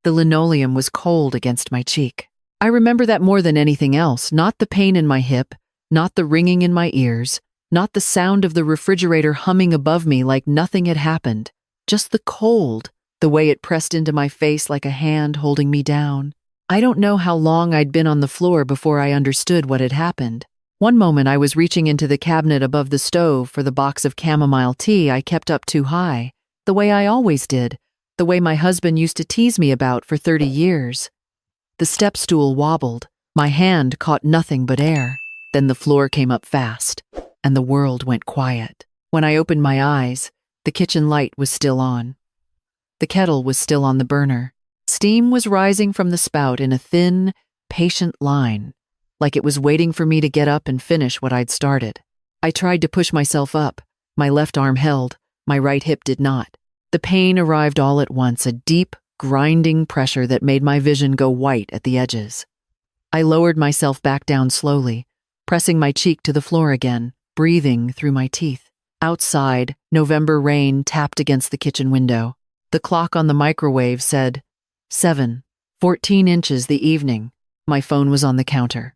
The linoleum was cold against my cheek. I remember that more than anything else, not the pain in my hip, not the ringing in my ears, not the sound of the refrigerator humming above me like nothing had happened, just the cold, the way it pressed into my face like a hand holding me down. I don't know how long I'd been on the floor before I understood what had happened. One moment I was reaching into the cabinet above the stove for the box of chamomile tea I kept up too high, the way I always did, the way my husband used to tease me about for 30 years. The step stool wobbled. My hand caught nothing but air. Then the floor came up fast, and the world went quiet. When I opened my eyes, the kitchen light was still on. The kettle was still on the burner. Steam was rising from the spout in a thin, patient line, like it was waiting for me to get up and finish what I'd started. I tried to push myself up. My left arm held, my right hip did not. The pain arrived all at once, a deep, grinding pressure that made my vision go white at the edges. I lowered myself back down slowly, pressing my cheek to the floor again, breathing through my teeth. Outside, November rain tapped against the kitchen window. The clock on the microwave said 7:14 inches the evening. My phone was on the counter.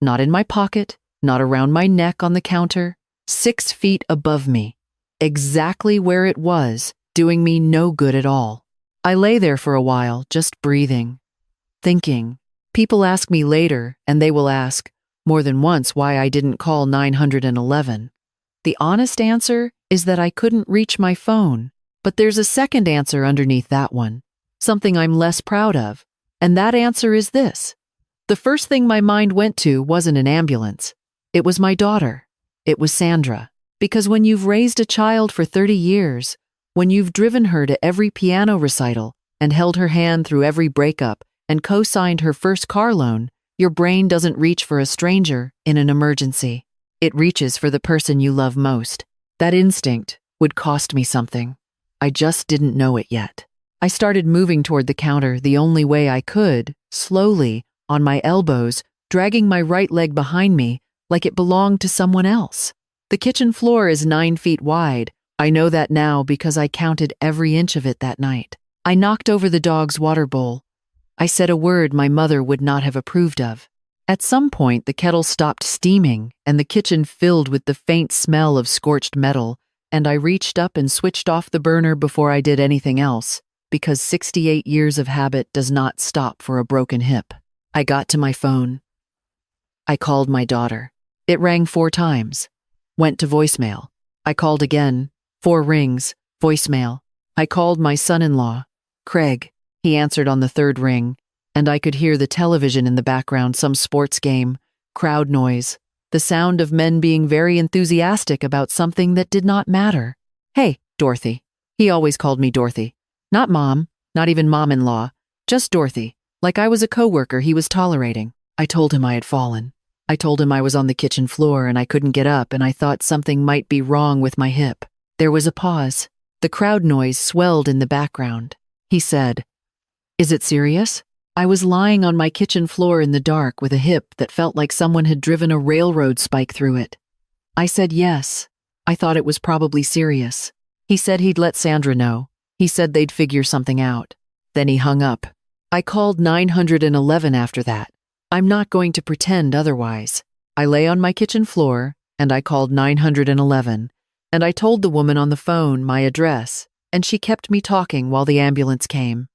Not in my pocket, not around my neck on the counter, 6 feet above me, exactly where it was, doing me no good at all. I lay there for a while, just breathing, thinking. People ask me later, and they will ask, more than once, why I didn't call 911. The honest answer is that I couldn't reach my phone. But there's a second answer underneath that one, something I'm less proud of, and that answer is this. The first thing my mind went to wasn't an ambulance. It was my daughter. It was Sandra. Because when you've raised a child for 30 years, when you've driven her to every piano recital and held her hand through every breakup and co-signed her first car loan, your brain doesn't reach for a stranger in an emergency. It reaches for the person you love most. That instinct would cost me something. I just didn't know it yet. I started moving toward the counter the only way I could, slowly, on my elbows, dragging my right leg behind me like it belonged to someone else. The kitchen floor is 9 feet wide. I know that now because I counted every inch of it that night. I knocked over the dog's water bowl. I said a word my mother would not have approved of. At some point, the kettle stopped steaming and the kitchen filled with the faint smell of scorched metal, and I reached up and switched off the burner before I did anything else, because 68 years of habit does not stop for a broken hip. I got to my phone. I called my daughter. It rang 4 times. Went to voicemail. I called again. 4 rings. Voicemail. I called my son-in-law, Craig. He answered on the 3rd ring, and I could hear the television in the background, some sports game, crowd noise, the sound of men being very enthusiastic about something that did not matter. Hey, Dorothy. He always called me Dorothy. Not Mom, not even Mom-in-law, just Dorothy, like I was a coworker he was tolerating. I told him I had fallen. I told him I was on the kitchen floor and I couldn't get up and I thought something might be wrong with my hip. There was a pause. The crowd noise swelled in the background. He said, "Is it serious?" I was lying on my kitchen floor in the dark with a hip that felt like someone had driven a railroad spike through it. I said yes. I thought it was probably serious. He said he'd let Sandra know. He said they'd figure something out. Then he hung up. I called 911 after that. I'm not going to pretend otherwise. I lay on my kitchen floor, and I called 911, and I told the woman on the phone my address, and she kept me talking while the ambulance came.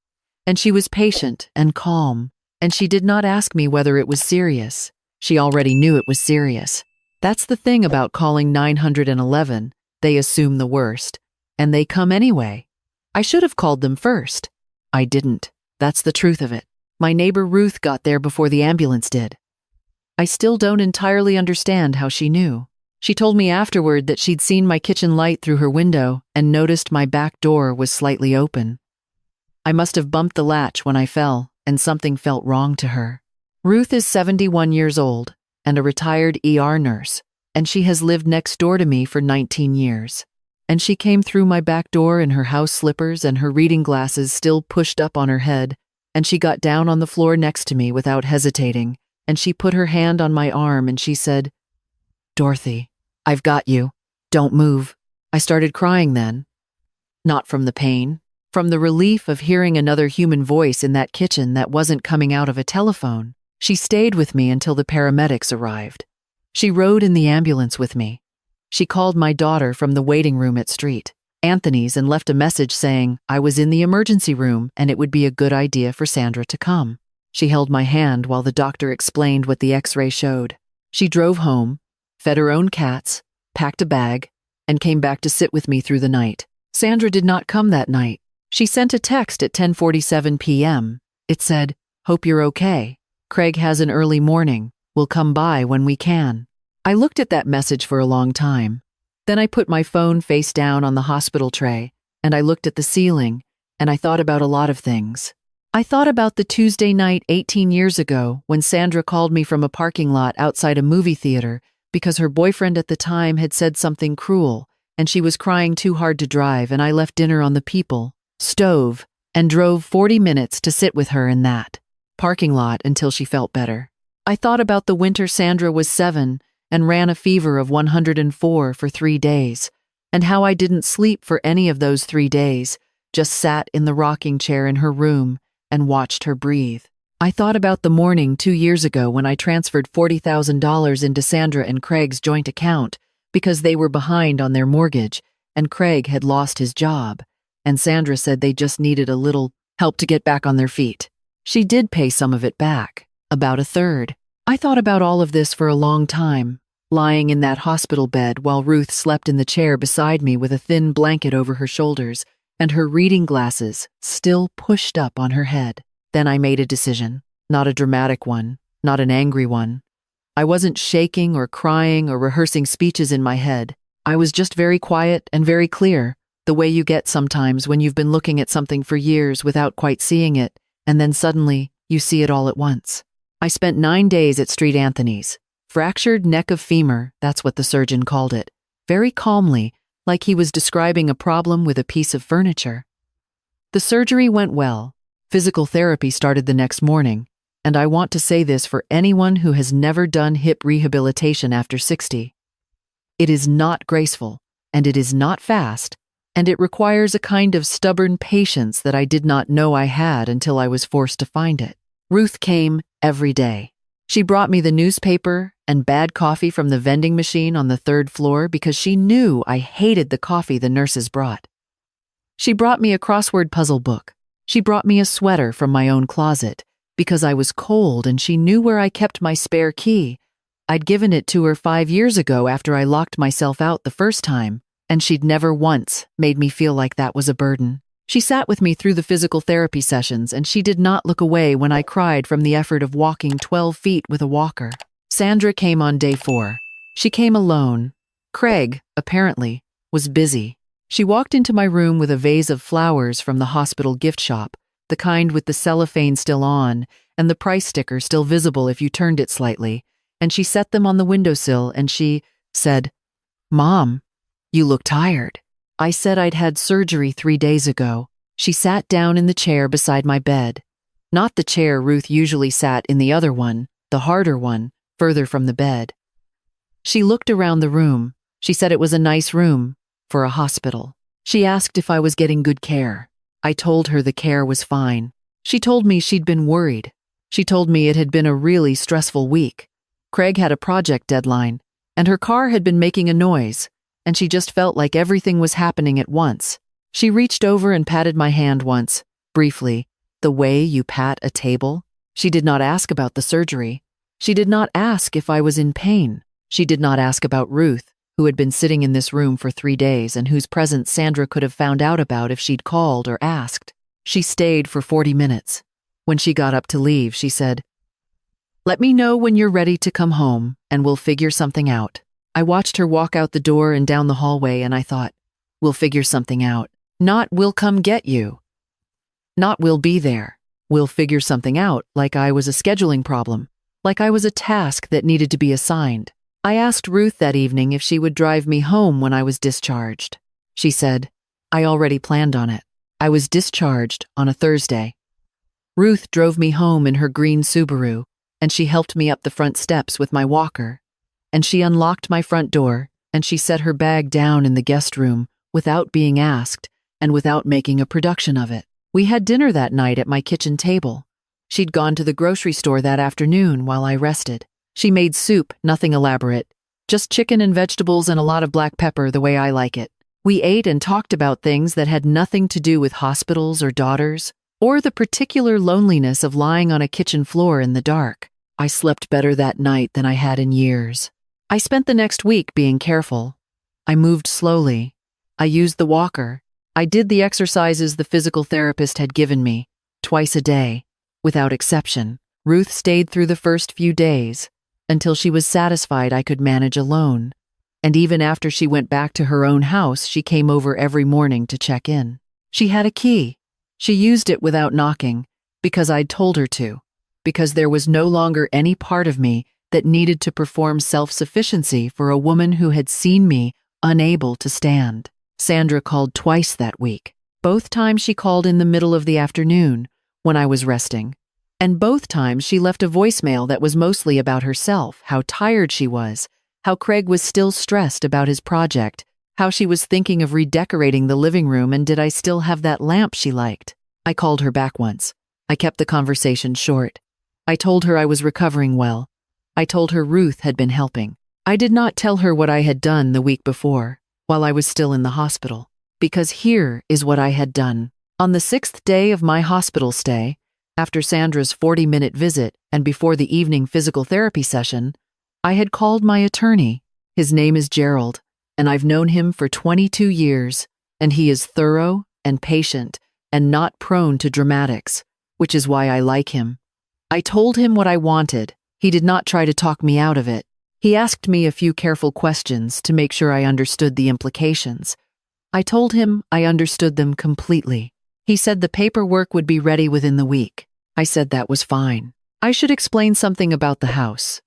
And she was patient and calm, and she did not ask me whether it was serious. She already knew it was serious. That's the thing about calling 911. They assume the worst, and they come anyway. I should have called them first. I didn't. That's the truth of it. My neighbor Ruth got there before the ambulance did. I still don't entirely understand how she knew. She told me afterward that she'd seen my kitchen light through her window and noticed my back door was slightly open. I must have bumped the latch when I fell, and something felt wrong to her. Ruth is 71 years old and a retired ER nurse, and she has lived next door to me for 19 years. And she came through my back door in her house slippers and her reading glasses still pushed up on her head, and she got down on the floor next to me without hesitating, and she put her hand on my arm and she said, "Dorothy, I've got you. Don't move." I started crying then. Not from the pain, from the relief of hearing another human voice in that kitchen that wasn't coming out of a telephone. She stayed with me until the paramedics arrived. She rode in the ambulance with me. She called my daughter from the waiting room at Street Anthony's and left a message saying I was in the emergency room and it would be a good idea for Sandra to come. She held my hand while the doctor explained what the X-ray showed. She drove home, fed her own cats, packed a bag, and came back to sit with me through the night. Sandra did not come that night. She sent a text at 10:47 p.m. It said, "Hope you're okay. Craig has an early morning. We'll come by when we can." I looked at that message for a long time. Then I put my phone face down on the hospital tray, and I looked at the ceiling, and I thought about a lot of things. I thought about the Tuesday night 18 years ago when Sandra called me from a parking lot outside a movie theater because her boyfriend at the time had said something cruel, and she was crying too hard to drive, and I left dinner on the People stove and drove 40 minutes to sit with her in that parking lot until she felt better. I thought about the winter Sandra was 7 and ran a fever of 104 for 3 days, and how I didn't sleep for any of those 3 days, just sat in the rocking chair in her room and watched her breathe. I thought about the morning 2 years ago when I transferred $40,000 into Sandra and Craig's joint account because they were behind on their mortgage and Craig had lost his job, and Sandra said they just needed a little help to get back on their feet. She did pay some of it back, about a third. I thought about all of this for a long time, lying in that hospital bed while Ruth slept in the chair beside me with a thin blanket over her shoulders and her reading glasses still pushed up on her head. Then I made a decision, not a dramatic one, not an angry one. I wasn't shaking or crying or rehearsing speeches in my head. I was just very quiet and very clear, the way you get sometimes when you've been looking at something for years without quite seeing it, and then suddenly you see it all at once. I spent 9 days at Street Anthony's. Fractured neck of femur, that's what the surgeon called it, very calmly, like he was describing a problem with a piece of furniture. The surgery went well. Physical therapy started the next morning, and I want to say this for anyone who has never done hip rehabilitation after 60. It is not graceful, and it is not fast, and it requires a kind of stubborn patience that I did not know I had until I was forced to find it. Ruth came every day. She brought me the newspaper and bad coffee from the vending machine on the 3rd floor because she knew I hated the coffee the nurses brought. She brought me a crossword puzzle book. She brought me a sweater from my own closet because I was cold and she knew where I kept my spare key. I'd given it to her 5 years ago after I locked myself out the first time, and she'd never once made me feel like that was a burden. She sat with me through the physical therapy sessions, and she did not look away when I cried from the effort of walking 12 feet with a walker. Sandra came on day 4. She came alone. Craig, apparently, was busy. She walked into my room with a vase of flowers from the hospital gift shop, the kind with the cellophane still on and the price sticker still visible if you turned it slightly, and she set them on the windowsill and she said, "Mom, you look tired." I said I'd had surgery 3 days ago. She sat down in the chair beside my bed. Not the chair Ruth usually sat in, the other one, the harder one, further from the bed. She looked around the room. She said it was a nice room for a hospital. She asked if I was getting good care. I told her the care was fine. She told me she'd been worried. She told me it had been a really stressful week. Craig had a project deadline, and her car had been making a noise, and she just felt like everything was happening at once. She reached over and patted my hand once, briefly, the way you pat a table. She did not ask about the surgery. She did not ask if I was in pain. She did not ask about Ruth, who had been sitting in this room for 3 days and whose presence Sandra could have found out about if she'd called or asked. She stayed for 40 minutes. When she got up to leave, she said, "Let me know when you're ready to come home, and we'll figure something out." I watched her walk out the door and down the hallway, and I thought, we'll figure something out. Not we'll come get you. Not we'll be there. We'll figure something out, like I was a scheduling problem, like I was a task that needed to be assigned. I asked Ruth that evening if she would drive me home when I was discharged. She said, I already planned on it. I was discharged on a Thursday. Ruth drove me home in her green Subaru, and she helped me up the front steps with my walker. And she unlocked my front door, and she set her bag down in the guest room without being asked, and without making a production of it. We had dinner that night at my kitchen table. She'd gone to the grocery store that afternoon while I rested. She made soup, nothing elaborate, just chicken and vegetables and a lot of black pepper the way I like it. We ate and talked about things that had nothing to do with hospitals or daughters, or the particular loneliness of lying on a kitchen floor in the dark. I slept better that night than I had in years. I spent the next week being careful. I moved slowly. I used the walker. I did the exercises the physical therapist had given me, twice a day, without exception. Ruth stayed through the first few days, until she was satisfied I could manage alone. And even after she went back to her own house, she came over every morning to check in. She had a key. She used it without knocking, because I'd told her to, because there was no longer any part of me that needed to perform self-sufficiency for a woman who had seen me unable to stand. Sandra called twice that week. Both times she called in the middle of the afternoon, when I was resting. And both times she left a voicemail that was mostly about herself, how tired she was, how Craig was still stressed about his project, how she was thinking of redecorating the living room, and did I still have that lamp she liked. I called her back once. I kept the conversation short. I told her I was recovering well. I told her Ruth had been helping. I did not tell her what I had done the week before, while I was still in the hospital, because here is what I had done. On the 6th day of my hospital stay, after Sandra's 40-minute visit and before the evening physical therapy session, I had called my attorney. His name is Gerald, and I've known him for 22 years, and he is thorough and patient and not prone to dramatics, which is why I like him. I told him what I wanted. He did not try to talk me out of it. He asked me a few careful questions to make sure I understood the implications. I told him I understood them completely. He said the paperwork would be ready within the week. I said that was fine. I should explain something about the house.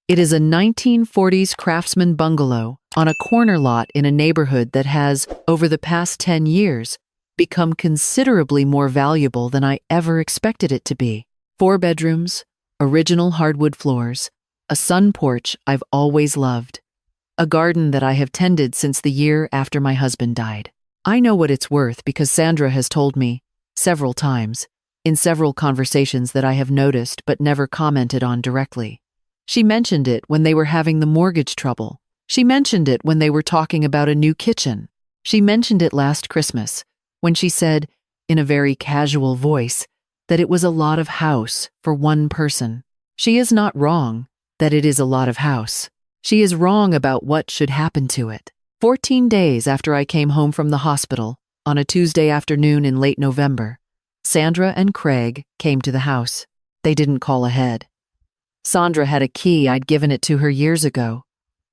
It is a 1940s craftsman bungalow on a corner lot in a neighborhood that has, over the past 10 years, become considerably more valuable than I ever expected it to be. 4 bedrooms, original hardwood floors, a sun porch I've always loved, a garden that I have tended since the year after my husband died. I know what it's worth because Sandra has told me, several times, in several conversations that I have noticed but never commented on directly. She mentioned it when they were having the mortgage trouble. She mentioned it when they were talking about a new kitchen. She mentioned it last Christmas, when she said, in a very casual voice, that it was a lot of house for one person. She is not wrong that it is a lot of house. She is wrong about what should happen to it. 14 days after I came home from the hospital, on a Tuesday afternoon in late November, Sandra and Craig came to the house. They didn't call ahead. Sandra had a key. I'd given it to her years ago.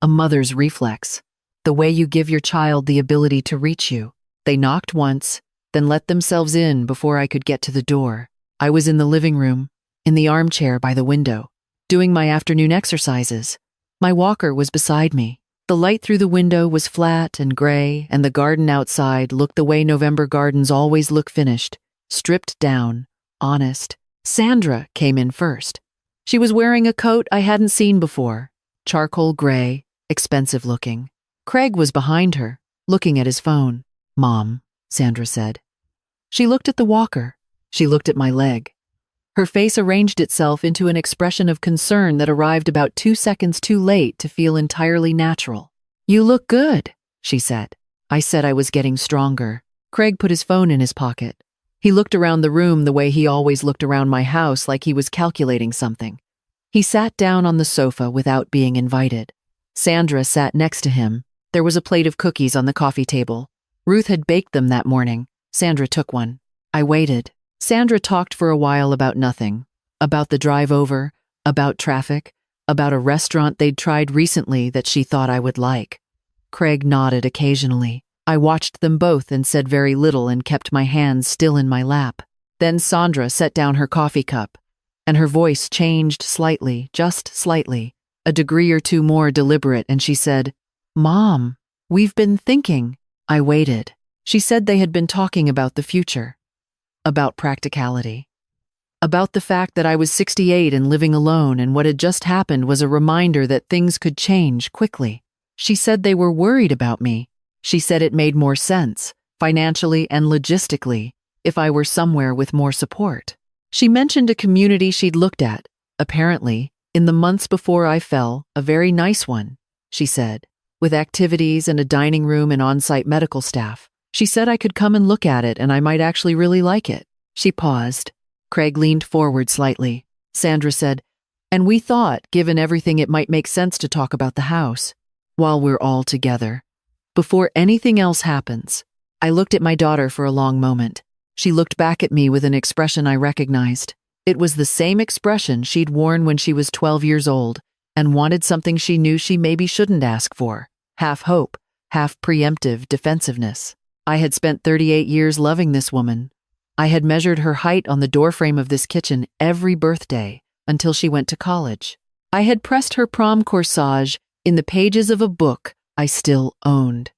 A mother's reflex. The way you give your child the ability to reach you. They knocked once, then let themselves in before I could get to the door. I was in the living room, in the armchair by the window, doing my afternoon exercises. My walker was beside me. The light through the window was flat and gray, and the garden outside looked the way November gardens always look, finished, stripped down, honest. Sandra came in first. She was wearing a coat I hadn't seen before, charcoal gray, expensive looking. Craig was behind her, looking at his phone. "Mom," Sandra said. She looked at the walker. She looked at my leg. Her face arranged itself into an expression of concern that arrived about 2 seconds too late to feel entirely natural. "You look good," she said. I said I was getting stronger. Craig put his phone in his pocket. He looked around the room the way he always looked around my house, like he was calculating something. He sat down on the sofa without being invited. Sandra sat next to him. There was a plate of cookies on the coffee table. Ruth had baked them that morning. Sandra took one. I waited. Sandra talked for a while about nothing. About the drive over, about traffic, about a restaurant they'd tried recently that she thought I would like. Craig nodded occasionally. I watched them both and said very little and kept my hands still in my lap. Then Sandra set down her coffee cup, and her voice changed slightly, just slightly, a degree or two more deliberate, and she said, "Mom, we've been thinking." I waited. She said they had been talking about the future, about practicality, about the fact that I was 68 and living alone, and what had just happened was a reminder that things could change quickly. She said they were worried about me. She said it made more sense, financially and logistically, if I were somewhere with more support. She mentioned a community she'd looked at, apparently, in the months before I fell, a very nice one, she said, with activities and a dining room and on-site medical staff. She said I could come and look at it and I might actually really like it. She paused. Craig leaned forward slightly. Sandra said, "And we thought, given everything, it might make sense to talk about the house while we're all together. Before anything else happens." I looked at my daughter for a long moment. She looked back at me with an expression I recognized. It was the same expression she'd worn when she was 12 years old and wanted something she knew she maybe shouldn't ask for. Half hope, half preemptive defensiveness. I had spent 38 years loving this woman. I had measured her height on the doorframe of this kitchen every birthday until she went to college. I had pressed her prom corsage in the pages of a book I still owned.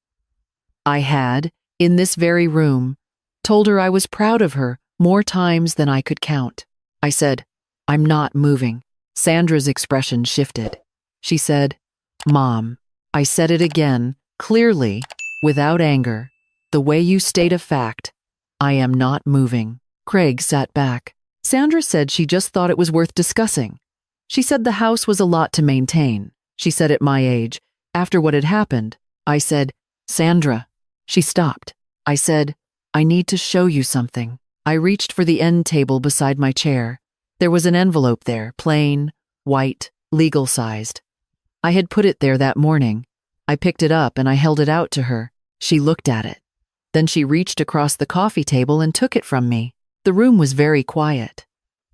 I had, in this very room, told her I was proud of her more times than I could count. I said, "I'm not moving." Sandra's expression shifted. She said, "Mom." I said it again, clearly, without anger. "The way you state a fact, I am not moving." Craig sat back. Sandra said she just thought it was worth discussing. She said the house was a lot to maintain. She said at my age, after what had happened. I said, "Sandra." She stopped. I said, "I need to show you something." I reached for the end table beside my chair. There was an envelope there, plain, white, legal-sized. I had put it there that morning. I picked it up and I held it out to her. She looked at it. Then she reached across the coffee table and took it from me. The room was very quiet.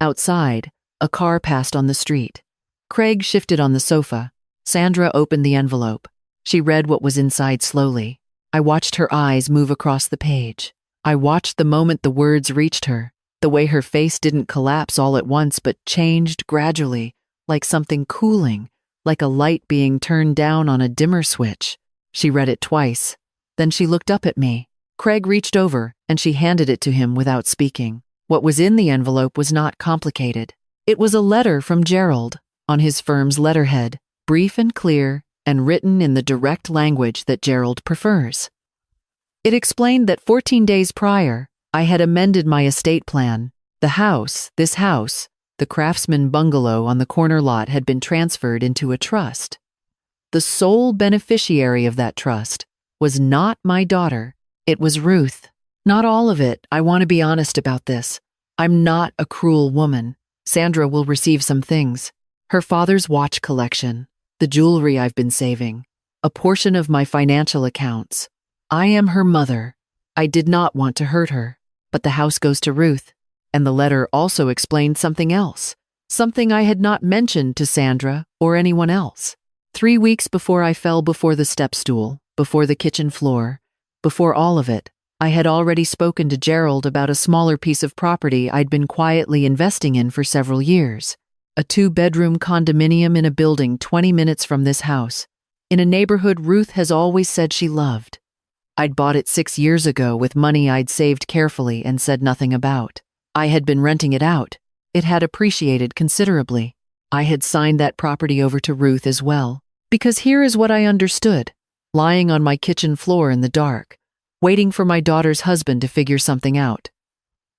Outside, a car passed on the street. Craig shifted on the sofa. Sandra opened the envelope. She read what was inside slowly. I watched her eyes move across the page. I watched the moment the words reached her, the way her face didn't collapse all at once but changed gradually, like something cooling, like a light being turned down on a dimmer switch. She read it twice. Then she looked up at me. Craig reached over and she handed it to him without speaking. What was in the envelope was not complicated. It was a letter from Gerald on his firm's letterhead, brief and clear and written in the direct language that Gerald prefers. It explained that 14 days prior, I had amended my estate plan. The house, the Craftsman bungalow on the corner lot had been transferred into a trust. The sole beneficiary of that trust was not my daughter, it was Ruth. Not all of it, I want to be honest about this. I'm not a cruel woman. Sandra will receive some things. Her father's watch collection, the jewelry I've been saving, a portion of my financial accounts. I am her mother. I did not want to hurt her. But the house goes to Ruth. And the letter also explained something else, something I had not mentioned to Sandra or anyone else. 3 weeks before I fell before the step stool, before the kitchen floor, before all of it, I had already spoken to Gerald about a smaller piece of property I'd been quietly investing in for several years. A 2-bedroom condominium in a building 20 minutes from this house, in a neighborhood Ruth has always said she loved. I'd bought it 6 years ago with money I'd saved carefully and said nothing about. I had been renting it out. It had appreciated considerably. I had signed that property over to Ruth as well, because here is what I understood, lying on my kitchen floor in the dark, waiting for my daughter's husband to figure something out.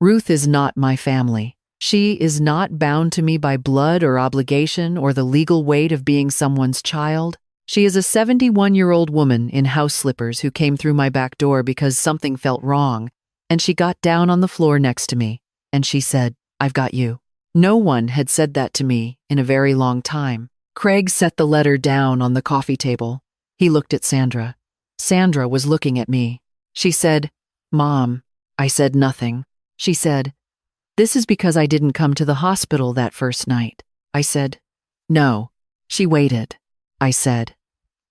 Ruth is not my family. She is not bound to me by blood or obligation or the legal weight of being someone's child. She is a 71-year-old woman in house slippers who came through my back door because something felt wrong, and she got down on the floor next to me, and she said, "I've got you." No one had said that to me in a very long time. Craig set the letter down on the coffee table. He looked at Sandra. Sandra was looking at me. She said, "Mom." I said nothing. She said, "This is because I didn't come to the hospital that first night." I said, "No." She waited. I said,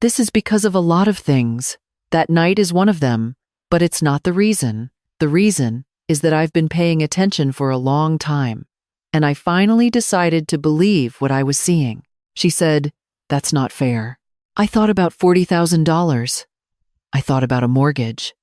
"This is because of a lot of things. That night is one of them, but it's not the reason. The reason is that I've been paying attention for a long time, and I finally decided to believe what I was seeing." She said, "That's not fair." I thought about $40,000. I thought about a mortgage.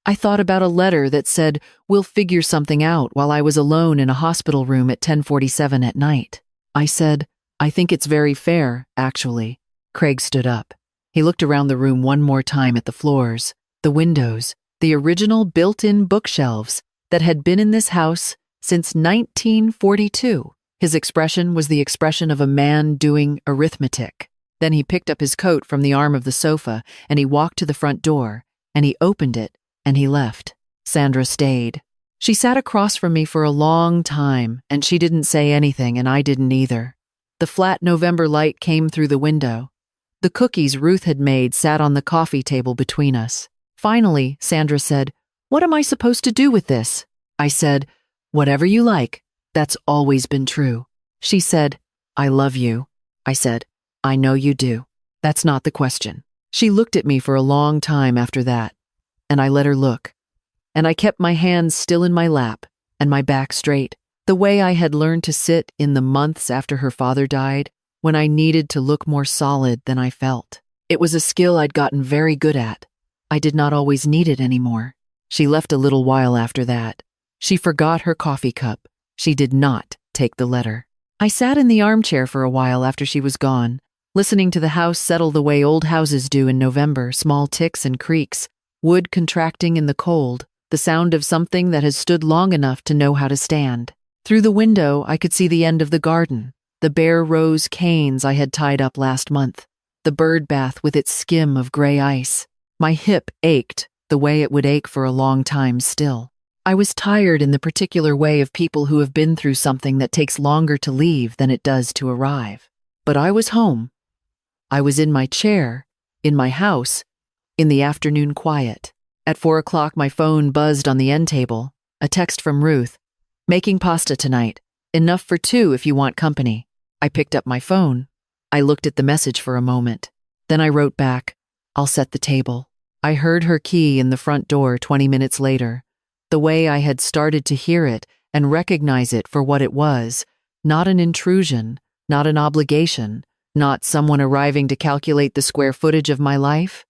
I thought about a letter that said, "We'll figure something out," while I was alone in a hospital room at 10:47 at night. I said, "I think it's very fair, actually." Craig stood up. He looked around the room one more time at the floors, the windows, the original built-in bookshelves that had been in this house since 1942. His expression was the expression of a man doing arithmetic. Then he picked up his coat from the arm of the sofa, and he walked to the front door, and he opened it, and he left. Sandra stayed. She sat across from me for a long time, and she didn't say anything, and I didn't either. The flat November light came through the window. The cookies Ruth had made sat on the coffee table between us. Finally, Sandra said, "What am I supposed to do with this?" I said, "Whatever you like. That's always been true." She said, "I love you." I said, "I know you do. That's not the question." She looked at me for a long time after that, and I let her look. And I kept my hands still in my lap and my back straight, the way I had learned to sit in the months after her father died, when I needed to look more solid than I felt. It was a skill I'd gotten very good at. I did not always need it anymore. She left a little while after that. She forgot her coffee cup. She did not take the letter. I sat in the armchair for a while after she was gone, listening to the house settle the way old houses do in November, small ticks and creaks, wood contracting in the cold, the sound of something that has stood long enough to know how to stand. Through the window, I could see the end of the garden, the bare rose canes I had tied up last month, the bird bath with its skim of gray ice. My hip ached the way it would ache for a long time still. I was tired in the particular way of people who have been through something that takes longer to leave than it does to arrive. But I was home. I was in my chair, in my house, in the afternoon quiet. At 4 o'clock, my phone buzzed on the end table. A text from Ruth. "Making pasta tonight. Enough for 2 if you want company." I picked up my phone. I looked at the message for a moment. Then I wrote back, "I'll set the table." I heard her key in the front door 20 minutes later. The way I had started to hear it and recognize it for what it was, not an intrusion, not an obligation, not someone arriving to calculate the square footage of my life.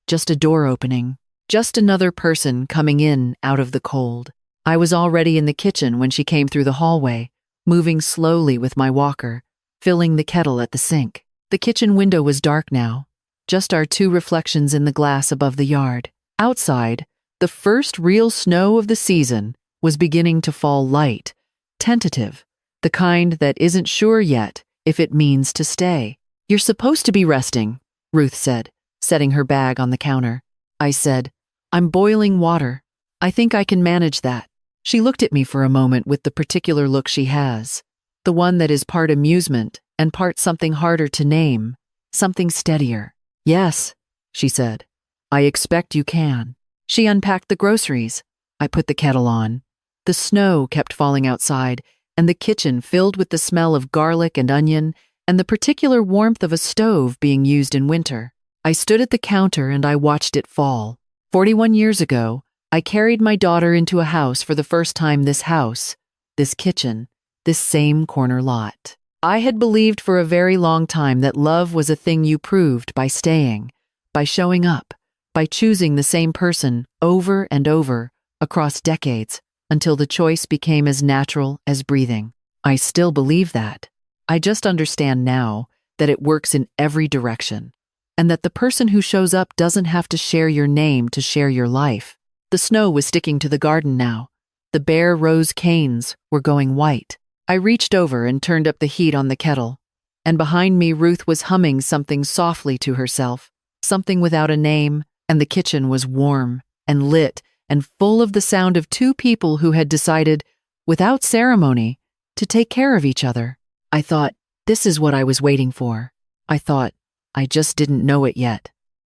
Just a door opening. Just another person coming in out of the cold. I was already in the kitchen when she came through the hallway, moving slowly with my walker, filling the kettle at the sink. The kitchen window was dark now, just our 2 reflections in the glass above the yard. Outside, the first real snow of the season was beginning to fall light, tentative, the kind that isn't sure yet if it means to stay. "You're supposed to be resting," Ruth said, setting her bag on the counter. I said, "I'm boiling water. I think I can manage that." She looked at me for a moment with the particular look she has, the one that is part amusement and part something harder to name, something steadier. "Yes," she said, "I expect you can." She unpacked the groceries. I put the kettle on. The snow kept falling outside, and the kitchen filled with the smell of garlic and onion and the particular warmth of a stove being used in winter. I stood at the counter and I watched it fall. 41 years ago, I carried my daughter into a house for the first time. This house, this kitchen, this same corner lot. I had believed for a very long time that love was a thing you proved by staying, by showing up, by choosing the same person over and over across decades until the choice became as natural as breathing. I still believe that. I just understand now that it works in every direction, and that the person who shows up doesn't have to share your name to share your life. The snow was sticking to the garden now. The bare rose canes were going white. I reached over and turned up the heat on the kettle, and behind me Ruth was humming something softly to herself, something without a name, and the kitchen was warm and lit and full of the sound of 2 people who had decided, without ceremony, to take care of each other. I thought, this is what I was waiting for. I thought, I just didn't know it yet.